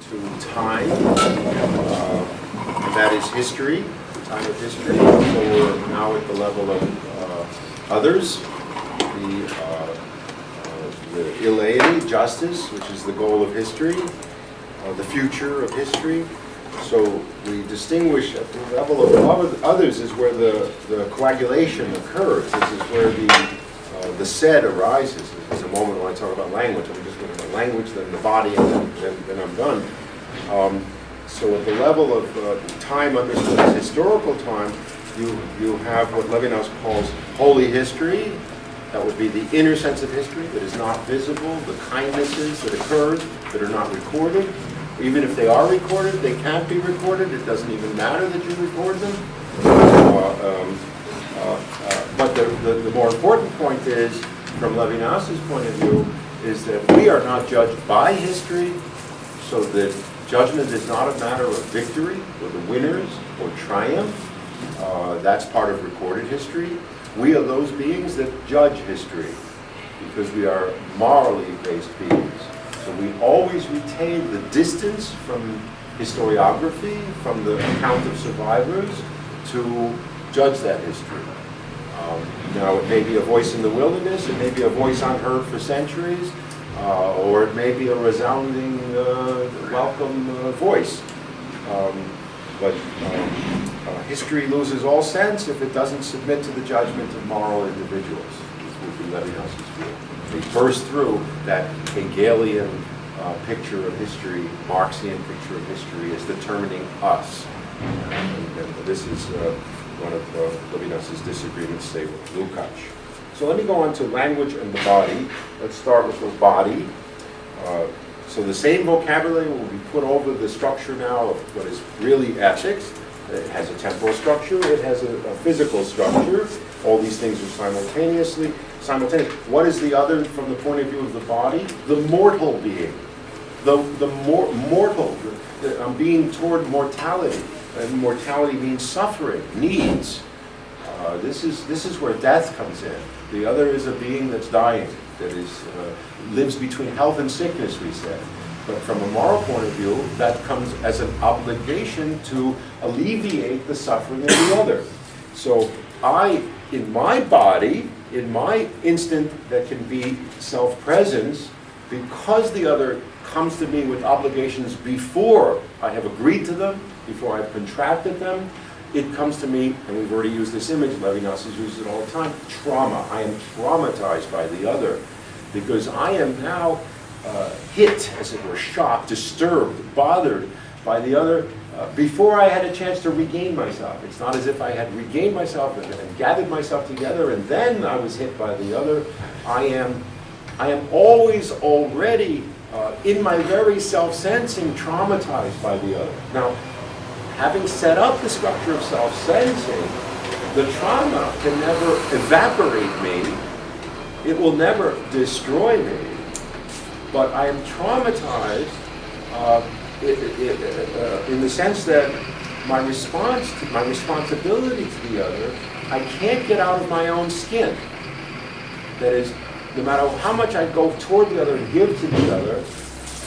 to time, and that is history, time of history. So we're now at the level of others, the ilaity, justice, which is the goal of history, the future of history. So we distinguish at the level of others is where the coagulation occurs. This is where the said arises. There's a moment when I talk about language. I'm just looking at language, then the body, and then I'm done. So at the level of time understood as historical time, you have what Levinas calls holy history. That would be the inner sense of history that is not visible, the kindnesses that occurred that are not recorded. Even if they are recorded, they can't be recorded. It doesn't even matter that you record them. But the more important point is, from Levinas's point of view, is that we are not judged by history, so that judgment is not a matter of victory, or the winners, or triumph. That's part of recorded history. We are those beings that judge history, because we are morally based beings. So we always retain the distance from historiography, from the account of survivors, to judge that history. Now, it may be a voice in the wilderness, it may be a voice unheard for centuries, or it may be a resounding, welcome voice. But history loses all sense if it doesn't submit to the judgment of moral individuals. This would be Levinas's view. They burst through that Hegelian picture of history, Marxian picture of history as determining us. And this is one of Levinas's disagreements, say, with Lukács. So let me go on to language and the body. Let's start with the body. So the same vocabulary will be put over the structure now of what is really ethics. It has a temporal structure, it has a physical structure. All these things are simultaneous. What is the other from the point of view of the body? The mortal being. The mortal, being toward mortality. And mortality means suffering, needs. This is where death comes in. The other is a being that's dying, that is lives between health and sickness, we said. But from a moral point of view, that comes as an obligation to alleviate the suffering of the other. So in my body, in my instant that can be self-presence, because the other comes to me with obligations before I have agreed to them, before I've contracted them, it comes to me, and we've already used this image, Levinas has used it all the time, trauma. I am traumatized by the other, because I am now hit, as it were, shocked, disturbed, bothered by the other before I had a chance to regain myself. It's not as if I had regained myself and gathered myself together and then I was hit by the other. I am always already in my very self-sensing traumatized by the other. Now, having set up the structure of self-sensing, the trauma can never evaporate me. It will never destroy me. But I am traumatized in the sense that my responsibility to the other, I can't get out of my own skin. That is, no matter how much I go toward the other and give to the other,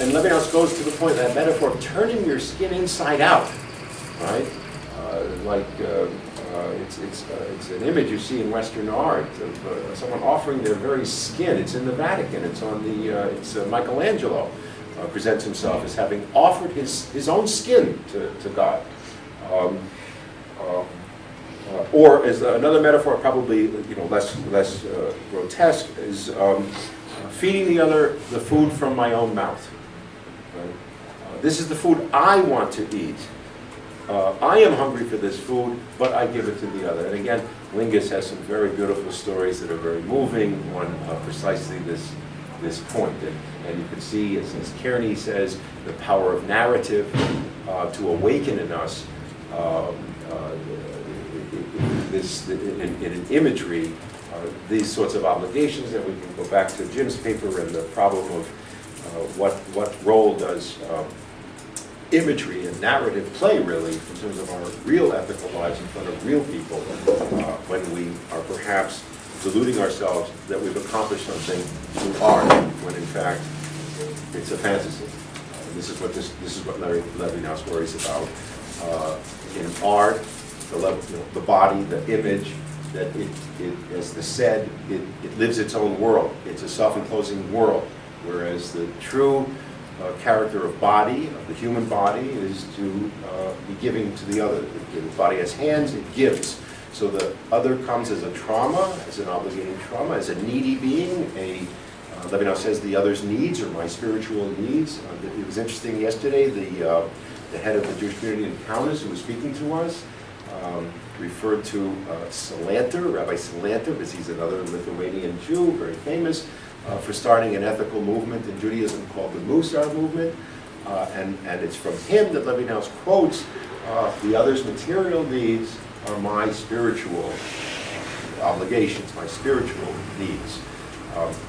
and Levinas goes to the point, that metaphor of turning your skin inside out, right? It's an image you see in Western art of someone offering their very skin. It's in the Vatican. It's on the. Michelangelo presents himself as having offered his own skin to God. Or as another metaphor, probably less grotesque, is feeding the other the food from my own mouth. Right? This is the food I want to eat. I am hungry for this food, but I give it to the other. And again, Lingus has some very beautiful stories that are very moving on precisely this point. And you can see, as Kearney says, the power of narrative to awaken in us in imagery, these sorts of obligations. And we can go back to Jim's paper and the problem of what role does imagery and narrative play, really, in terms of our real ethical lives in front of real people, when we are perhaps deluding ourselves that we've accomplished something through art, when in fact it's a fantasy. And this is what Levinas worries about in art, the body, the image, that it as the said, it lives its own world. It's a self-enclosing world, whereas the true character of body, of the human body, is to be giving to the other. The body has hands, it gives. So the other comes as a trauma, as an obligating trauma, as a needy being. Levinas says the other's needs are my spiritual needs. It was interesting yesterday, the head of the Jewish community in Kaunas, who was speaking to us, referred to Salanter, Rabbi Salanter, because he's another Lithuanian Jew, very famous, for starting an ethical movement in Judaism called the Musar movement. And it's from him that Levinas quotes, the other's material needs are my spiritual obligations, my spiritual needs.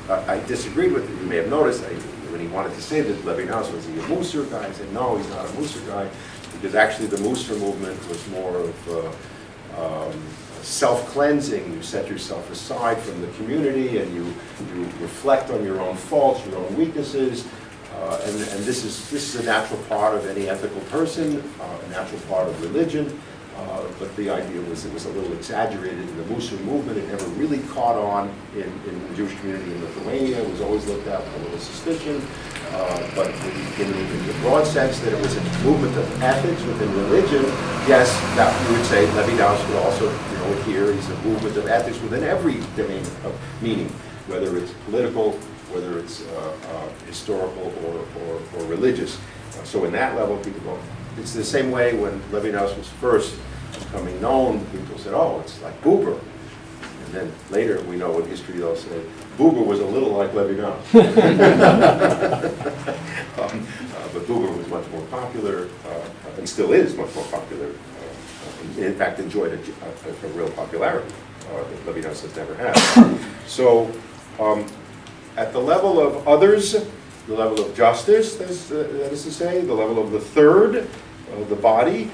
I disagreed with it. You may have noticed when he wanted to say that Levinas was he a Musar guy, I said no, he's not a Musar guy, because actually the Musar movement was more of self-cleansing. You set yourself aside from the community and you reflect on your own faults, your own weaknesses, and this is a natural part of any ethical person, a natural part of religion. But the idea was it was a little exaggerated in the Musar movement. It never really caught on in the Jewish community in Lithuania. It was always looked at with a little suspicion. But in the broad sense that it was a movement of ethics within religion, yes, that you would say Levinas would also adhere. He's a movement of ethics within every domain of meaning, whether it's political, whether it's historical or religious. So in that level, people go. It's the same way when Levinas was first becoming known, people said, oh, it's like Buber. And then later we know in history they'll say, Buber was a little like Levinas. But Buber was much more popular, and still is much more popular. In fact, enjoyed a real popularity that Levinas has never had. So at the level of others, the level of justice, that is to say, the level of the third, the body,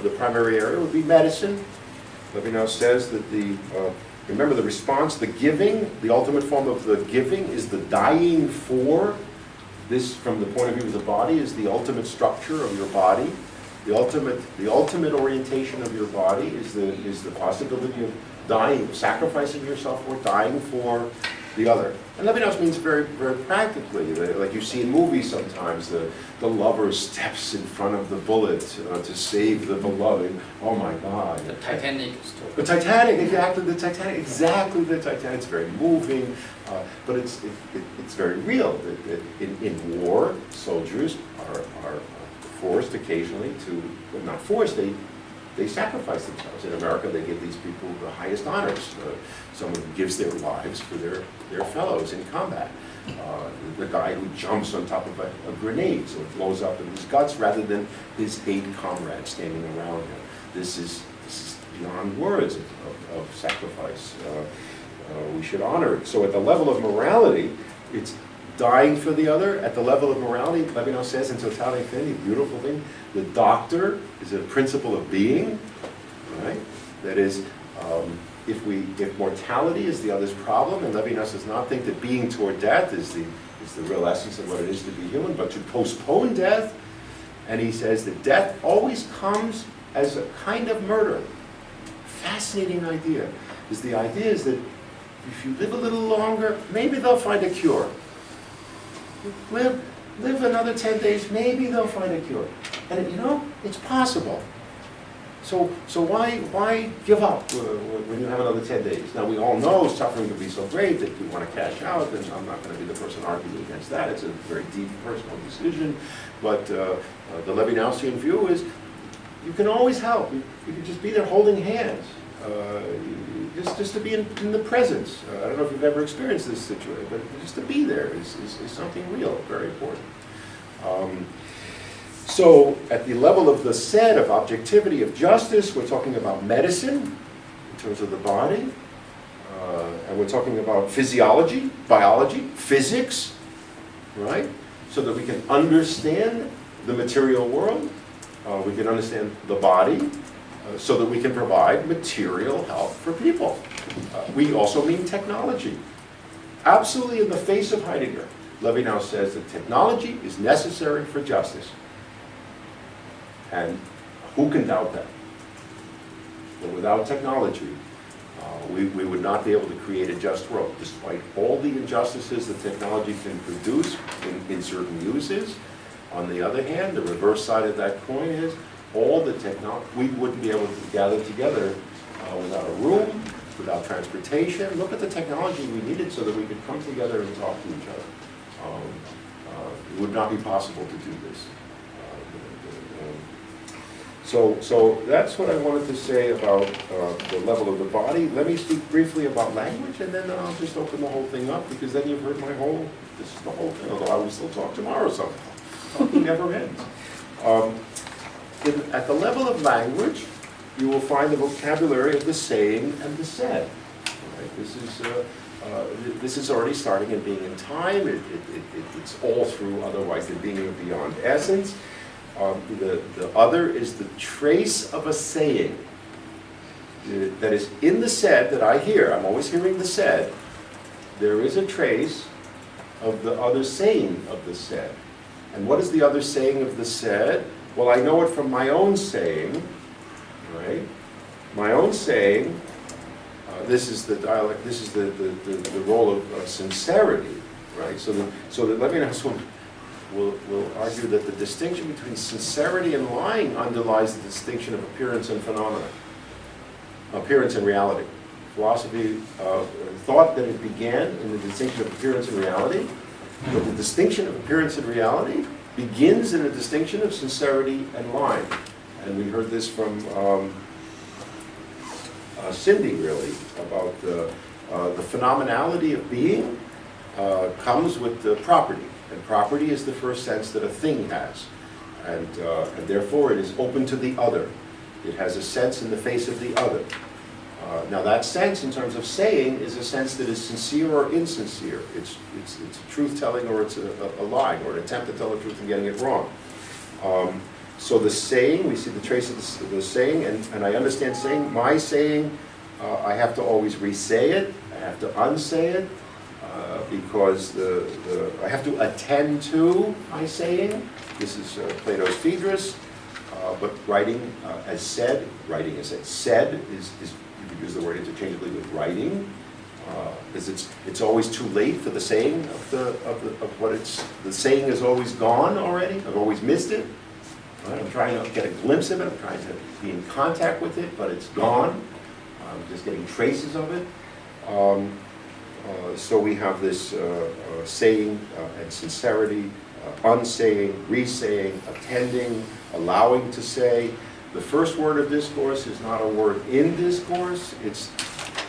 the primary area would be medicine. Levinas says that remember the response, the giving, the ultimate form of the giving is the dying for. This, from the point of view of the body, is the ultimate structure of your body. The ultimate orientation of your body is the possibility of dying, sacrificing yourself or dying for the other. And Levinas means very, very practically, like you see in movies sometimes, the lover steps in front of the bullet to save the beloved. Oh my God. The Titanic story. The Titanic, exactly the Titanic. It's very moving, but it's very real. In war, soldiers are forced occasionally to, well, not forced, they sacrifice themselves. In America, they give these people the highest honors. Someone who gives their lives for their fellows in combat. The guy who jumps on top of a grenade so it blows up in his guts rather than his 8 comrades standing around him. This is beyond words of sacrifice. We should honor it. So at the level of morality, it's dying for the other. At the level of morality, Levinas says in Totality, beautiful thing, the doctor is a principle of being, right? That is, if mortality is the other's problem, and Levinas does not think that being toward death is the real essence of what it is to be human, but to postpone death, and he says that death always comes as a kind of murder. Fascinating idea. The idea is that if you live a little longer, maybe they'll find a cure. Live another 10 days, maybe they'll find a cure. And it's possible. So why give up when you have another 10 days? Now we all know suffering can be so great that we want to cash out, and I'm not going to be the person arguing against that. It's a very deep personal decision. But the Levinasian view is you can always help. You can just be there holding hands. Just to be in the presence. I don't know if you've ever experienced this situation, but just to be there is something real, very important. So at the level of the said, of objectivity, of justice, we're talking about medicine in terms of the body, and we're talking about physiology, biology, physics, right? So that we can understand the material world, we can understand the body, so that we can provide material help for people. We also mean technology. Absolutely in the face of Heidegger. Levinas says that technology is necessary for justice. And who can doubt that? But without technology, we would not be able to create a just world, despite all the injustices that technology can produce in certain uses. On the other hand, the reverse side of that coin is all the technology, we wouldn't be able to gather together without a room, without transportation. Look at the technology we needed so that we could come together and talk to each other. It would not be possible to do this. So that's what I wanted to say about the level of the body. Let me speak briefly about language, and then I'll just open the whole thing up, because then you've heard this is the whole thing, although I will still talk tomorrow somehow. Talking never ends. At the level of language, you will find the vocabulary of the saying and the said. Right? This is already starting and being in time. It's all through, otherwise than being beyond essence. The other is the trace of a saying that is in the said that I hear. I'm always hearing the said. There is a trace of the other saying of the said. And what is the other saying of the said? Well, I know it from my own saying, right? My own saying, this is the dialect, this is the role of sincerity, right? So that Levinas will argue that the distinction between sincerity and lying underlies the distinction of appearance and phenomena, appearance and reality. Philosophy thought that it began in the distinction of appearance and reality, but the distinction of appearance and reality begins in the distinction of sincerity and lying. And we heard this from Cindy, really, about the phenomenality of being comes with the property. And property is the first sense that a thing has. And therefore it is open to the other. It has a sense in the face of the other. Now that sense, in terms of saying, is a sense that is sincere or insincere. It's truth-telling, or it's a lie, or an attempt to tell the truth and getting it wrong. So the saying, we see the trace of the saying, and I understand saying. My saying, I have to always re-say it. I have to unsay it, because I have to attend to my saying. This is Plato's Phaedrus. But writing as said, said is you could use the word interchangeably with writing, because it's always too late for the saying of what it's. The saying is always gone already. I've always missed it. Right? I'm trying to get a glimpse of it. I'm trying to be in contact with it, but it's gone. I'm just getting traces of it. So we have this saying and sincerity, unsaying, resaying, attending, allowing to say. The first word of discourse is not a word in discourse. It's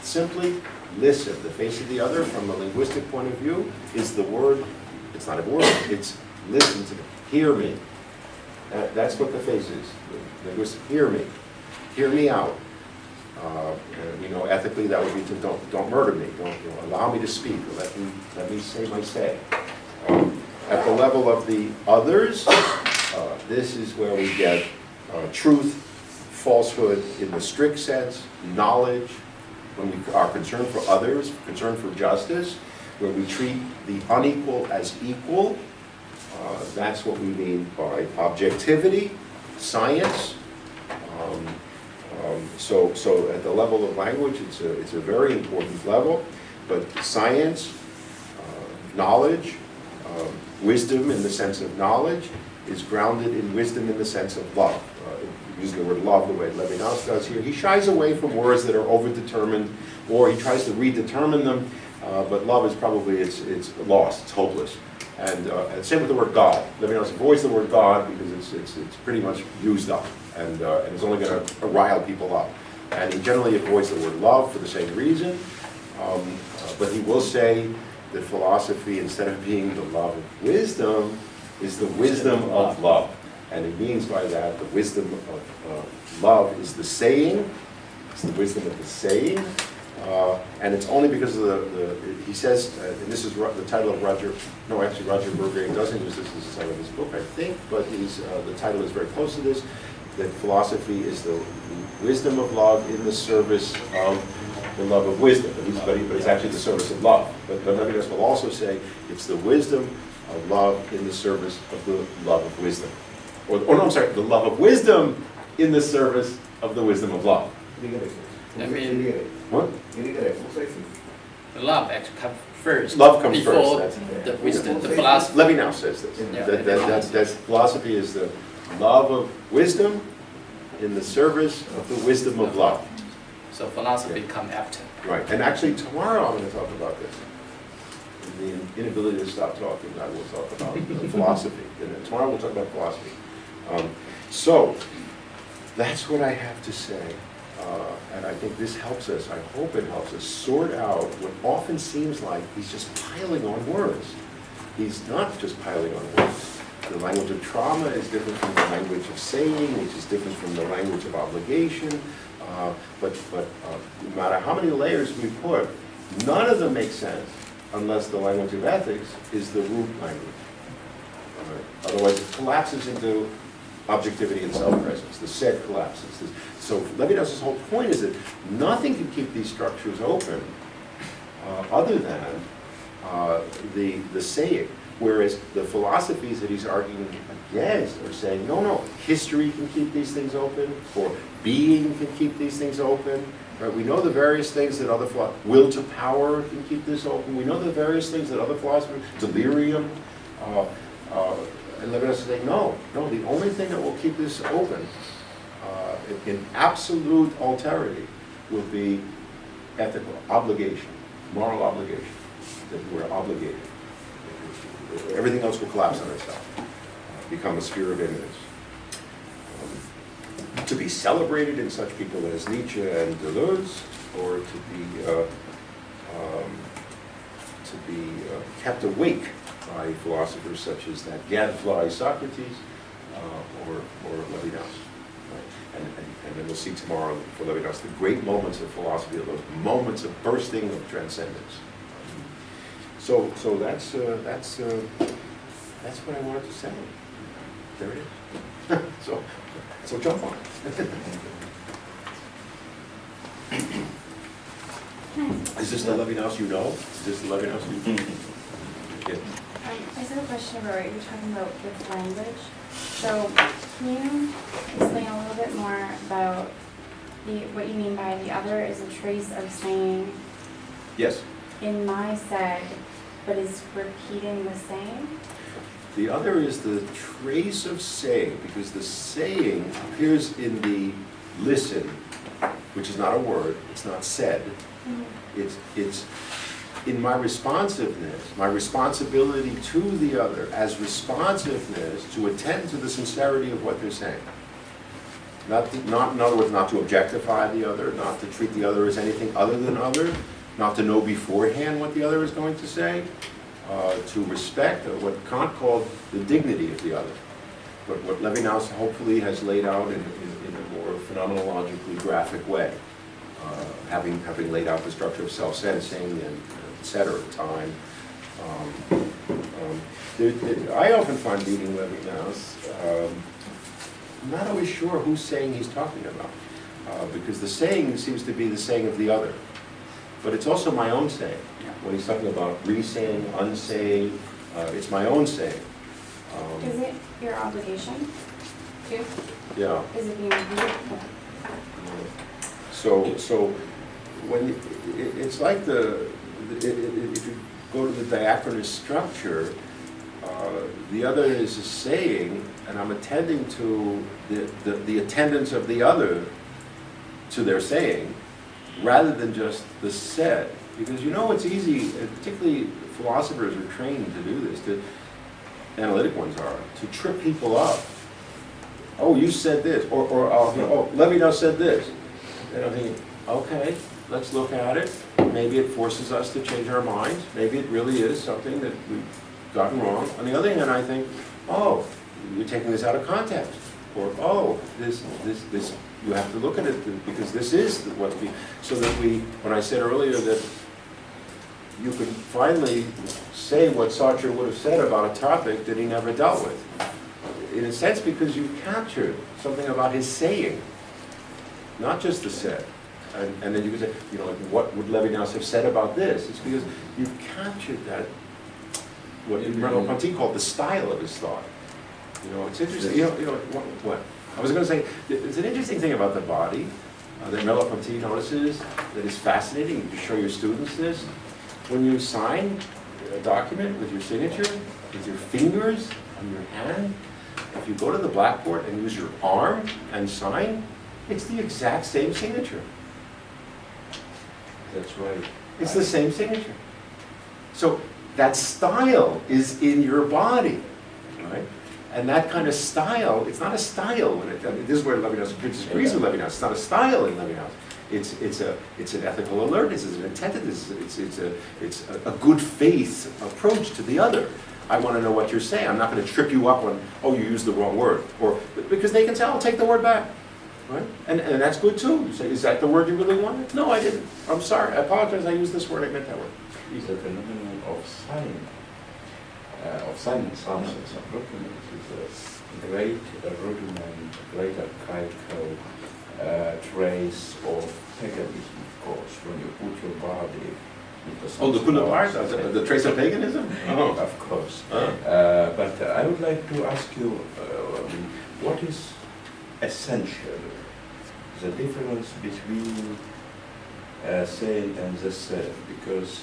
simply listen. The face of the other, from a linguistic point of view, is the word. It's not a word. It's listen to me. Hear me. That's what the face is. The linguistic, hear me. Hear me out. Ethically, that would be to don't murder me. Don't allow me to speak. Or let me say my say. At the level of the others, this is where we get truth, falsehood in the strict sense, knowledge, when we are concerned for others, concerned for justice, where we treat the unequal as equal. That's what we mean by objectivity, science. So at the level of language, it's a very important level, but science, knowledge, wisdom in the sense of knowledge is grounded in wisdom in the sense of love. Using the word love the way Levinas does here. He shies away from words that are overdetermined, or he tries to redetermine them, but love is probably, it's lost, it's hopeless. And same with the word God. Levinas avoids the word God because it's pretty much used up, and it's only going to rile people up. And he generally avoids the word love for the same reason, but he will say that philosophy, instead of being the love of wisdom, is the wisdom of love. And he means by that the wisdom of love is the saying, it's the wisdom of the saying, and it's only because of he says, and this is the title of Roger Berger doesn't use this as the title of his book, I think, but the title is very close to this, that philosophy is the wisdom of love in the service of the love of wisdom, but it's actually the service of love. But Levinas will also say it's the wisdom of love in the service of the love of wisdom. Or no, I'm sorry, the love of wisdom in the service of the wisdom of love. I mean, What? the love actually comes first. Love comes before first. the wisdom, the philosophy. Levinas says this. Yeah. That's philosophy is the love of wisdom in the service of the wisdom of love. So philosophy come after. Right. And actually, tomorrow I'm going to talk about this. The inability to stop talking. I will talk about philosophy. And tomorrow we'll talk about philosophy. So that's what I have to say. And I think this helps us, I hope it helps us, sort out what often seems like he's just piling on words. He's not just piling on words. The language of trauma is different from the language of saying, which is different from the language of obligation. But no matter how many layers we put, none of them make sense unless the language of ethics is the root language. Otherwise it collapses into objectivity and self-presence. The said collapses. So Levinas' whole point is that nothing can keep these structures open other than the saying. Whereas the philosophies that he's arguing against are saying, no, history can keep these things open, or being can keep these things open. Right? We know the various things that other philosophers, will to power can keep this open. We know the various things that other philosophers, delirium, and Levinas is saying, no, the only thing that will keep this open in absolute alterity will be ethical obligation, moral obligation, that we're obligated. Everything else will collapse on itself, become a sphere of imminence. To be celebrated in such people as Nietzsche and Deleuze, or to be kept awake by philosophers such as that gadfly Socrates or Levinas. Right? And then we'll see tomorrow for Levinas the great moments of philosophy, those moments of bursting of transcendence. So that's what I wanted to say. There it is. so jump on it. Is this the Levinas you know? Is this the Levinas you know? Yeah. I just have a question about what you're talking about with language. So can you explain a little bit more about what you mean by the other is a trace of saying Yes. in my said, but is repeating the same? The other is the trace of saying, because the saying appears in the listen, which is not a word, it's not said. Mm-hmm. It's in my responsiveness, my responsibility to the other as responsiveness to attend to the sincerity of what they're saying. Not in other words, not to objectify the other, not to treat the other as anything other than other, not to know beforehand what the other is going to say, to respect what Kant called the dignity of the other. But what Levinas hopefully has laid out in a more phenomenologically graphic way, having laid out the structure of self-sensing and et cetera, time. I often find reading Levinas, I'm not always sure whose saying he's talking about, because the saying seems to be the saying of the other. But it's also my own saying. When he's talking about re-saying, unsaying, it's my own saying. Is it your obligation too? Yeah. Is it being repeated? So when it's like if you go to the diachronous structure, the other is a saying, and I'm attending to the attendance of the other to their saying, rather than just the said. Because it's easy, particularly philosophers are trained to do this, analytic ones are, to trip people up. Oh, you said this, or Levinas said this. And I'm thinking, okay, let's look at it. Maybe it forces us to change our minds. Maybe it really is something that we've gotten wrong. On the other hand, I think, oh, you're taking this out of context. Or, oh, this, you have to look at it because this is what we, so that when I said earlier that you could finally say what Sartre would have said about a topic that he never dealt with. In a sense, because you captured something about his saying, not just the said. And then you could say, what would Levinas have said about this? It's because you've captured that, what Merleau-Ponty called the style of his thought. It's interesting. What? I was going to say, it's an interesting thing about the body that Merleau-Ponty notices that is fascinating. You show your students this. When you sign a document with your signature, with your fingers on your hand, if you go to the blackboard and use your arm and sign, it's the exact same signature. That's right. It's the same signature. So that style is in your body, right? And that kind of style, it's not a style. This is where Levinas disagrees with Levinas. It's not a style in Levinas. It's an ethical alertness. It's an attentiveness. It's a good faith approach to the other. I want to know what you're saying. I'm not going to trip you up on, oh, you used the wrong word, or because they can say, I'll take the word back, right? And that's good too. You say, is that the word you really wanted? No, I didn't. I'm sorry. I apologize. I used this word. I meant that word. Is a phenomenon of signing something, some documents is a great rudiment, great archaical trace of paganism, of course, when you put your body into something. Oh, the Kunapart, the trace of paganism? Oh. Of course. But I would like to ask you, what is essential, the difference between saying and the said? Because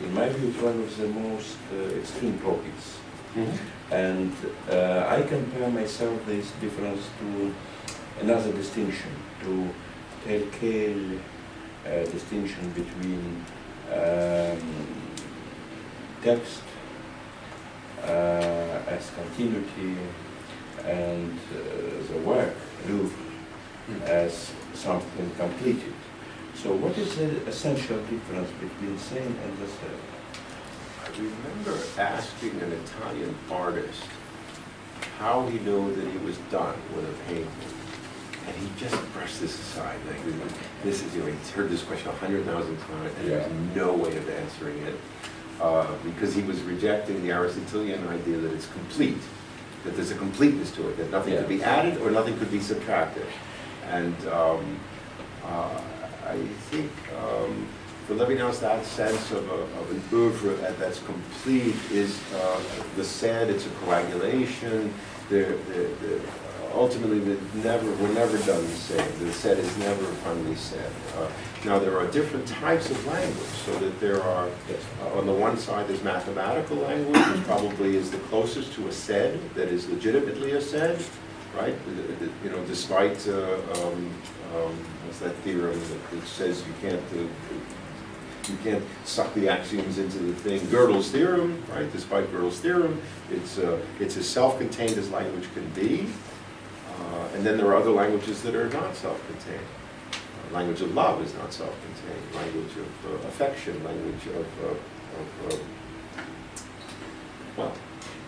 in my view, it's one of the most extreme topics. Mm-hmm. And I compare myself this difference to another distinction, to telltale distinction between text as continuity and the work, Louvre, as something completed. So what is the essential difference between saying and the said? I remember asking an Italian artist how he knew that he was done with a painting. And he just brushed this aside. Like, this is, he's heard this question 100,000 times, and there's no way of answering it. Because he was rejecting the Aristotelian idea that it's complete, that there's a completeness to it, that nothing could be added or nothing could be subtracted. And I think for Levinas, that sense of an oeuvre that's complete is the said, it's a coagulation. Ultimately, we're never done the same. The said is never finally said. Now, there are different types of language, so that there are, on the one side, there's mathematical language, which probably is the closest to a said, that is legitimately a said, right? Despite, what's that theorem that says you can't suck the axioms into the thing. Gödel's theorem, right? Despite Gödel's theorem, it's as self-contained as language can be. And then there are other languages that are not self-contained. Language of love is not self-contained. Language of affection, language of well.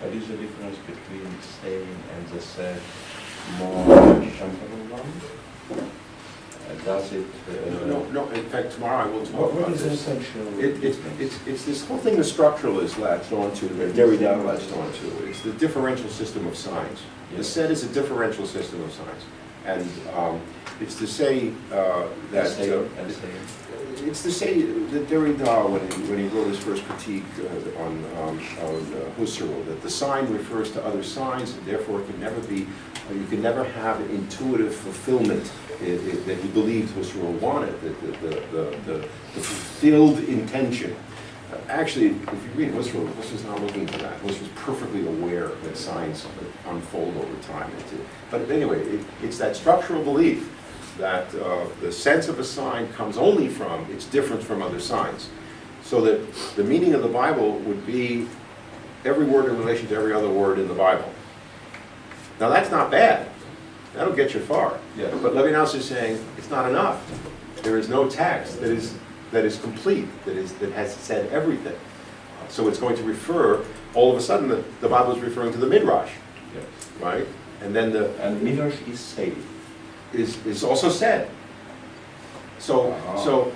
What is the difference between saying and the said more temporal one? Does it... No, in fact, tomorrow I will talk about this. What is essential? It's this whole thing the structuralists latched onto, that Derrida latched onto. It's the differential system of signs. The said is a differential system of signs. And it's to say that... it's to say that Derrida, when he wrote his first critique on Husserl, that the sign refers to other signs, and therefore it can never be, you can never have an intuitive fulfillment that he believed Husserl wanted, the fulfilled intention. Actually, if you read Husserl, Husserl's not looking for that. Husserl's perfectly aware that signs unfold over time. But anyway, it's that structural belief that the sense of a sign comes only from, it's different from other signs. So that the meaning of the Bible would be every word in relation to every other word in the Bible. Now that's not bad. That'll get you far. Yeah. But Levinas is saying it's not enough. There is no text that is complete, that has said everything. So it's going to refer, all of a sudden the Bible is referring to the Midrash. Yes. Right? And then And Midrash is said. Is also said. So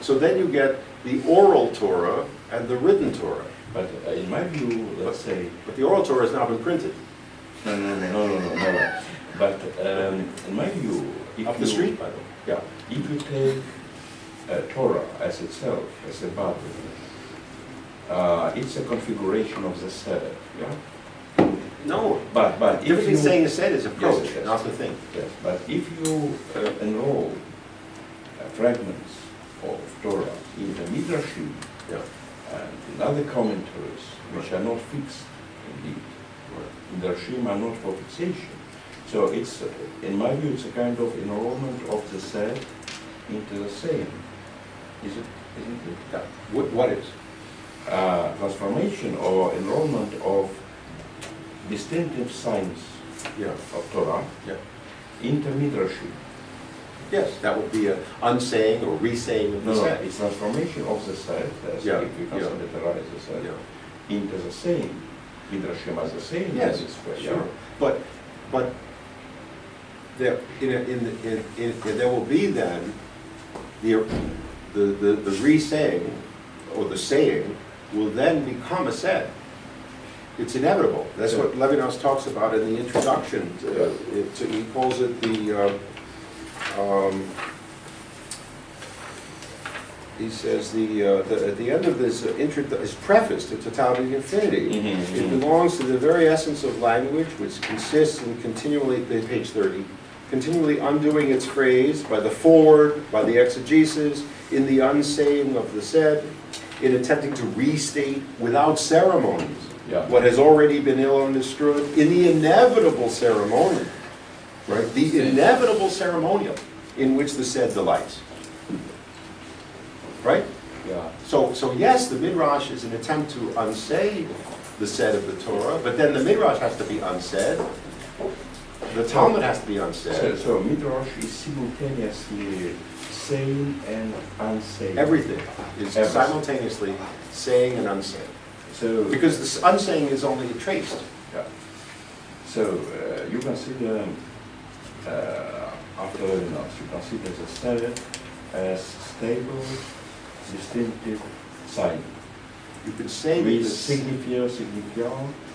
then you get the oral Torah and the written Torah. But in my view, let's say... But the oral Torah has now been printed. No. But in my view... Up the street, by the way. Yeah. If you take Torah as itself, as a body, it's a configuration of the Seder, yeah? No, But if difference you... between saying a said is approach, Yes, yes. not the thing. Yes, but if you enroll fragments of Torah in the Midrashim Yeah. and in other commentaries, which are not fixed indeed, Midrashim are not for fixation. So it's, in my view, it's a kind of enrollment of the said into the same. Isn't it? Yeah. What is? Transformation or enrollment of distinctive signs Yeah. of Torah Yeah. into Midrashim. Yes, that would be a unsaying or resaying of the No, said. it's transformation of the set, as Yeah, if we consider the rise as a Yeah. into the same. Midrashim as the same Yes, in this way. sure. But there, there will be then the re-saying or the saying will then become a said. It's inevitable. That's what Levinas talks about in the introduction. He calls it the. He says at the end of this his preface to Totality and Infinity, Mhm, it mhm. belongs to the very essence of language, which consists in continually, page 30, continually undoing its phrase by the forward, by the exegesis, in the unsaying of the said, in attempting to restate without ceremonies Yeah. what has already been ill understood, in the inevitable ceremonial, right? The inevitable ceremonial in which the said delights. Right? Yeah. So yes, the Midrash is an attempt to unsay the said of the Torah, but then the Midrash has to be unsaid. The Talmud has to be unsaid. So Midrash is simultaneously saying and unsaying. Everything is Everything. simultaneously saying and unsaying. So Because the unsaying is only traced. yeah. So you consider after Levinas, you consider the Seder as stable, distinctive sign. You could say that With the significant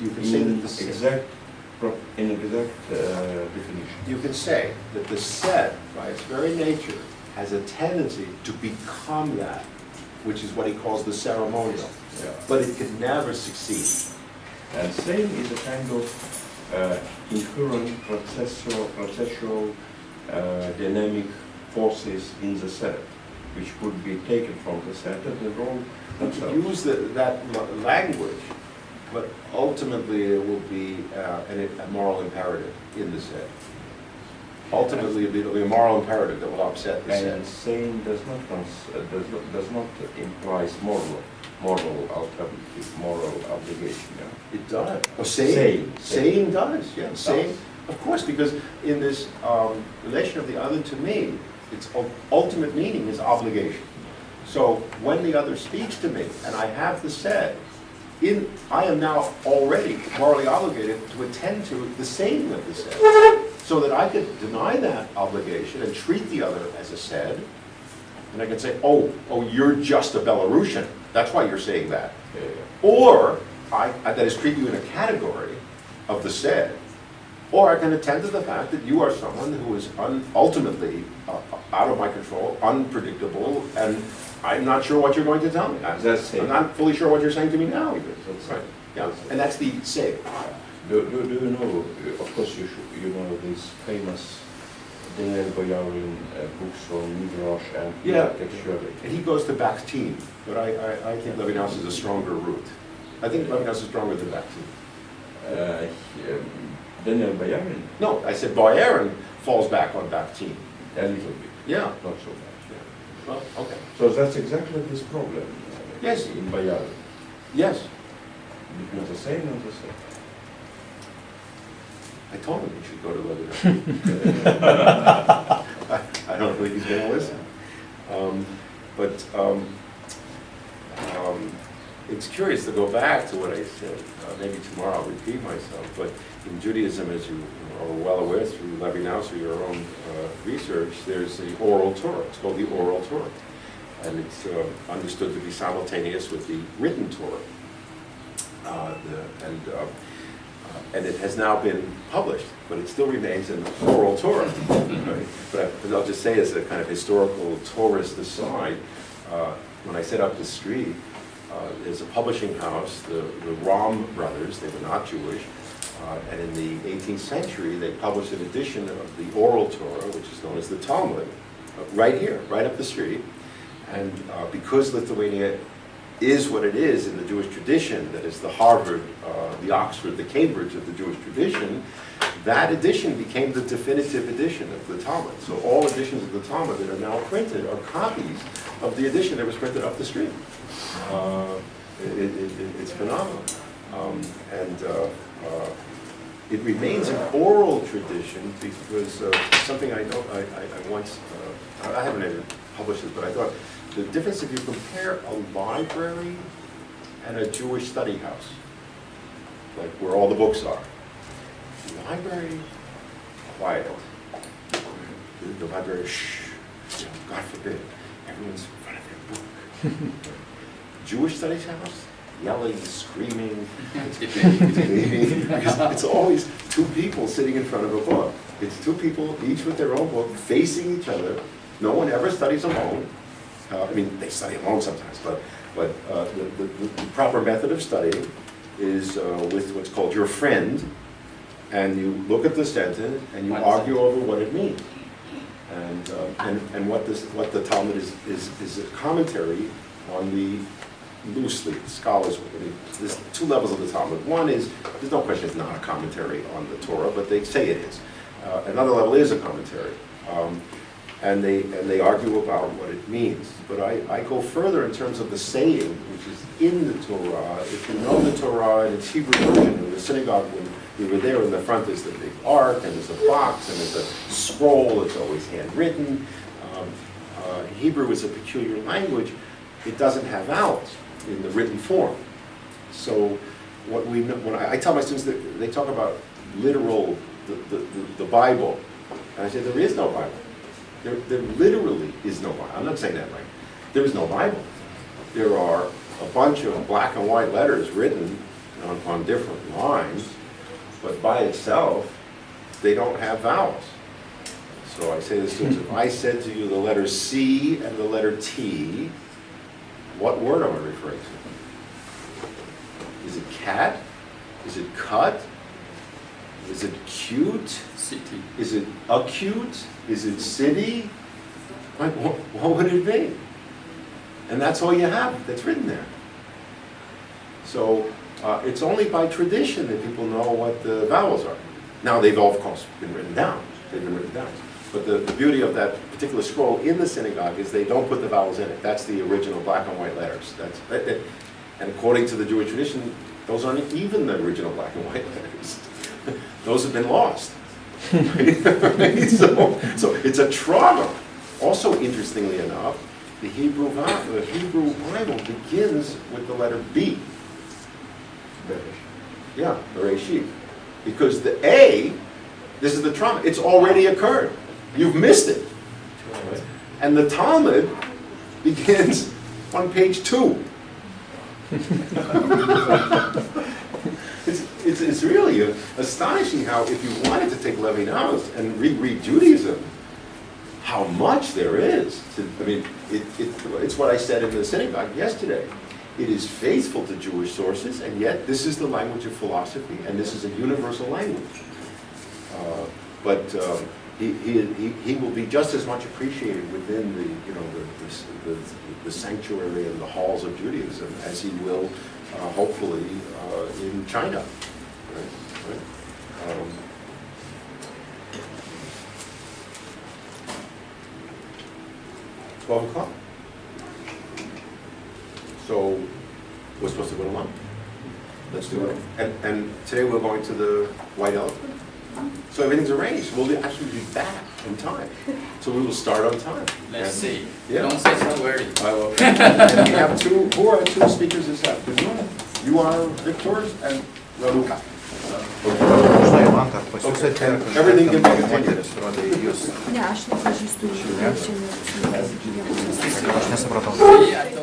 you could say that in the exact definition. you can say that the said, by its very nature, has a tendency to become that, which is what he calls the ceremonial. Yeah. But it can never succeed. And same is a kind of inherent processual dynamic forces in the set, which could be taken from the set and enrolled You could themselves. use that language, but ultimately it will be a moral imperative in the set. Ultimately, it'll be a moral imperative that will upset the set. And saying does not imply moral alternative, moral obligation. Yeah? It does. Oh, Saying. Saying does, yeah. Saying, Does. of course, because in this relation of the other to me, its ultimate meaning is obligation. So when the other speaks to me, and I have the said, I am now already morally obligated to attend to the saying of the said, so that I could deny that obligation and treat the other as a said, and I can say, oh, you're just a Belarusian. That's why you're saying that. Or that is treat you in a category of the said, or I can attend to the fact that you are someone who is ultimately out of my control, unpredictable, and I'm not sure what you're going to tell me. I'm not fully sure what you're saying to me now either. Right. Yeah. And that's the say. Do you know, of course you know these famous Daniel Boyarin books on Midrash and textually. And he goes to Bakhtin, but I think Levinas is a stronger route. I think Levinas is stronger than Bakhtin. Daniel Boyarin? No, I said Boyarin falls back on Bakhtin. A little bit. Yeah. Not so much. Yeah. Well, okay. So that's exactly this problem. Yes. In Boyarin. Yes. Between the same and the same. I told him he should go to Levinas. I don't think he's going to listen. It's curious to go back to what I said. Maybe tomorrow I'll repeat myself, but in Judaism, as you are well aware through Levinas or your own research, there's the oral Torah. It's called the oral Torah. And it's understood to be simultaneous with the written Torah. And it has now been published, but it still remains an oral Torah. Right? But I'll just say as a kind of historical tourist aside, when I set up the street, there's a publishing house, the Rom brothers, they were not Jewish, and in the 18th century they published an edition of the oral Torah, which is known as the Talmud, right here, right up the street. And because Lithuania is what it is in the Jewish tradition, that is the Harvard, the Oxford, the Cambridge of the Jewish tradition, that edition became the definitive edition of the Talmud. So all editions of the Talmud that are now printed are copies of the edition that was printed up the street. It's phenomenal. It remains an oral tradition because something I know, I once, I haven't ever published this, but I thought the difference if you compare a library and a Jewish study house, like where all the books are. The library, quiet. The library, shh, God forbid, everyone's in front of their book. Jewish studies house, yelling, screaming, debating, because it's always two people sitting in front of a book. It's two people, each with their own book, facing each other. No one ever studies alone. I mean, they study alone sometimes, but the proper method of studying is with what's called your friend, and you look at the sentence and you argue over what it means. And what the Talmud is a commentary on the loosely scholars. There's two levels of the Talmud. One is there's no question it's not a commentary on the Torah, but they say it is. Another level is a commentary. And they argue about what it means. But I go further in terms of the saying, which is in the Torah. If you know the Torah in its Hebrew version, in the synagogue, when we were there, in the front there's the big ark, and there's a box, and there's a scroll. It's always handwritten. Hebrew is a peculiar language. It doesn't have vowels in the written form. So what we know, when I tell my students that they talk about literal, the Bible, and I say there is no Bible. There literally is no Bible. I'm not saying that right. There is no Bible. There are a bunch of black and white letters written on different lines, but by itself, they don't have vowels. So I say to the students, if I said to you the letter C and the letter T, what word am I referring to? Is it cat? Is it cut? Is it cute? City. Is it acute? Is it city? Like, what would it be? And that's all you have that's written there. So it's only by tradition that people know what the vowels are. Now they've all, of course, been written down. They've been written down. But the beauty of that particular scroll in the synagogue is they don't put the vowels in it. That's the original black and white letters. And according to the Jewish tradition, those aren't even the original black and white letters. Those have been lost. So it's a trauma. Also, interestingly enough, the Hebrew Bible begins with the letter B. Yeah, Bereshit. Because the A, this is the trauma, it's already occurred. You've missed it. And the Talmud begins on page 2. It's really astonishing how, if you wanted to take Levinas and reread Judaism, how much there is. I mean, it's what I said in the synagogue yesterday. It is faithful to Jewish sources, and yet this is the language of philosophy, and this is a universal language. But he will be just as much appreciated within the sanctuary and the halls of Judaism as he will, hopefully, in China. Right? 12 o'clock. So we're supposed to go to lunch. Let's do it. And today we're going to the White Elephant. So everything's arranged. We'll actually be back in time. So we will start on time. Let's see. Yeah. Don't say it's too early. I will. And we have who are two speakers this afternoon? You are Victor and Raluca. Everything can be continued. Ne, aš nepažįstu jų. Yeah,